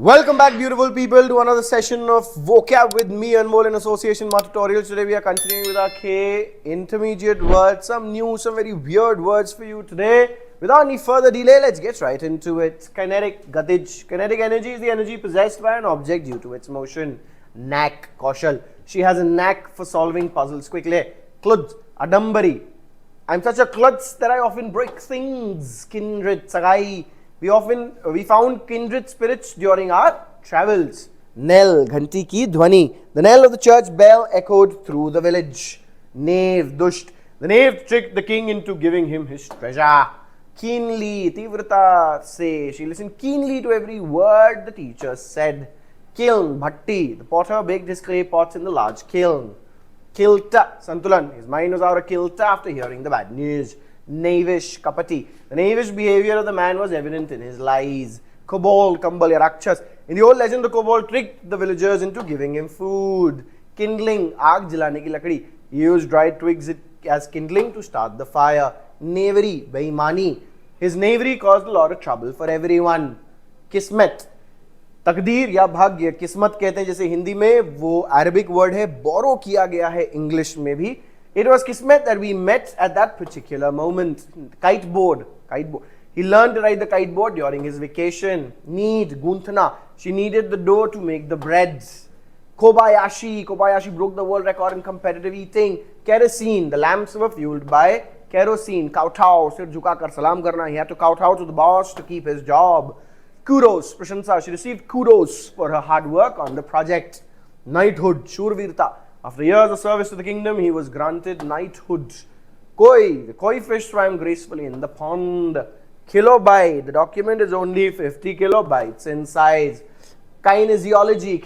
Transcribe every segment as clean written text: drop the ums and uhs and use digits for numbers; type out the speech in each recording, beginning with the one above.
Welcome back, beautiful people, to another session of vocab with me, Anmol, in association with tutorials. Today we are continuing with our K intermediate words. Some new, some very weird words for you today. Without any further delay, let's get right into it. Kinetic, Gatij. Kinetic energy is the energy possessed by an object due to its motion. Knack, Kaushal. She has a knack for solving puzzles quickly. Klud, Adambari. I'm such a klutz that I often break things. Kindred, Sagai. We found kindred spirits during our travels. Knell, Ghanti ki dhwani. The knell of the church bell echoed through the village. Knave, Dusht. The knave tricked the king into giving him his treasure. Keenly, Tivrata se. She listened keenly to every word the teacher said. Kiln, Bhatti. The potter baked his clay pots in the large kiln. Kilta, Santulan. His mind was out of kilta after hearing the bad news. Knavish, Kapati. The knavish behavior of the man was evident in his lies. Kobold, Kambal, Rakshas. In the old legend, the kobold tricked the villagers into giving him food. Kindling, Aag jalane ki lakdi. He used dried twigs as kindling to start the fire. Knavery, Beimani. His knavery caused a lot of trouble for everyone. Kismet, तकदीर या भाग्य, किस्मत कहते हैं जैसे हिंदी में, वो Arabic word है, बोरो किया गया है इंग्लिश में भी. It was kismet that we met at that particular moment. Kiteboard. He learned to ride the kiteboard during his vacation. Knead, Gunthana. She kneaded the dough to make the breads. Kobayashi broke the world record in competitive eating. Kerosene. The lamps were fueled by kerosene. Kowtow. Sir jhuka kar salam karna. He had to kowtow to the boss to keep his job. Kudos. Prashansa. She received kudos for her hard work on the project. Knighthood. Shurvirta. After years of service to the kingdom, he was granted knighthood. Koi, the koi fish swam gracefully in the pond. Kilobyte, the document is only 50 kilobytes in size. Kinesiology,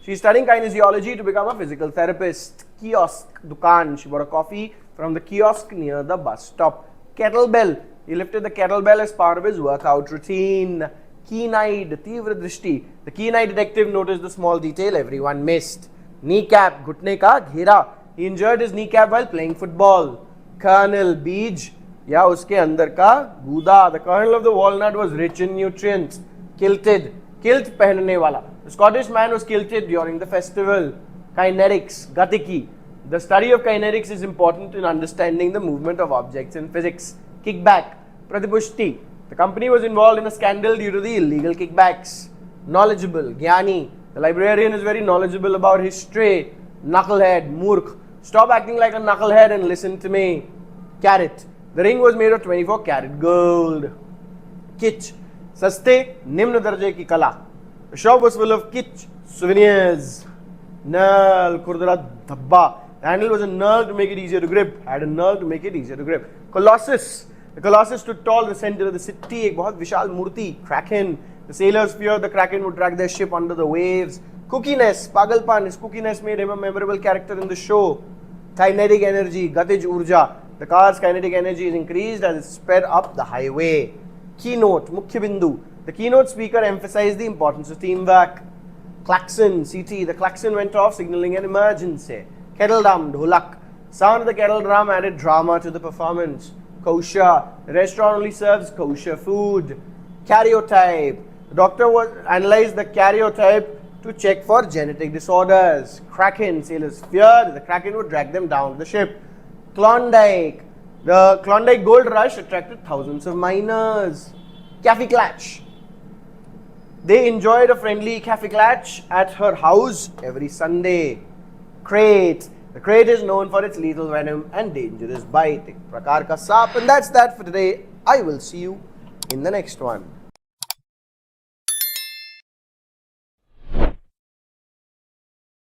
she's studying kinesiology to become a physical therapist. Kiosk, dukan, she bought a coffee from the kiosk near the bus stop. Kettlebell, he lifted the kettlebell as part of his workout routine. Keen-eyed, Tivra Drishti, the keen-eyed detective noticed the small detail everyone missed. Kneecap, घुटने का घेरा. He injured his kneecap while playing football. Kernel, बीज या उसके अंदर का गूदा. The kernel of the walnut was rich in nutrients. Kilted, kilt पहनने वाला. The Scottish man was kilted during the festival. Kinetics, गतिकी. The study of kinetics is important in understanding the movement of objects in physics. Kickback, Pratipushti. The company was involved in a scandal due to the illegal kickbacks. Knowledgeable, Gyani. The librarian is very knowledgeable about history. Knucklehead, Murkh. Stop acting like a knucklehead and listen to me. Carat. The ring was made of 24 karat gold. Kitsch. Saste, Nimna darje ki kala. The shop was full of kitsch, souvenirs. Nal, Kurdara, Dhabba. The handle was a nurl to make it easier to grip. Had a nurl to make it easier to grip. Colossus. The Colossus stood tall in the center of the city. Ek bahut vishal murti. Kraken. The sailors feared the Kraken would drag their ship under the waves. Cookiness, Pagalpan. His cookiness made him a memorable character in the show. Kinetic energy, Gatij Urja. The car's kinetic energy is increased as it sped up the highway. Keynote, Mukhya Bindu. The keynote speaker emphasized the importance of teamwork. Klaxon, CT. The klaxon went off, signaling an emergency. Kettle drum, Dholak. Sound of the kettle drum added drama to the performance. Kosher. The restaurant only serves kosher food. Karyotype. The doctor analyzed the karyotype to check for genetic disorders. Kraken, sailors feared the Kraken would drag them down to the ship. Klondike. The Klondike gold rush attracted thousands of miners. Cafe Clatch. They enjoyed a friendly cafe clatch at her house every Sunday. Crate. The crate is known for its lethal venom and dangerous bite. Prakar ka saap. And that's that for today. I will see you in the next one.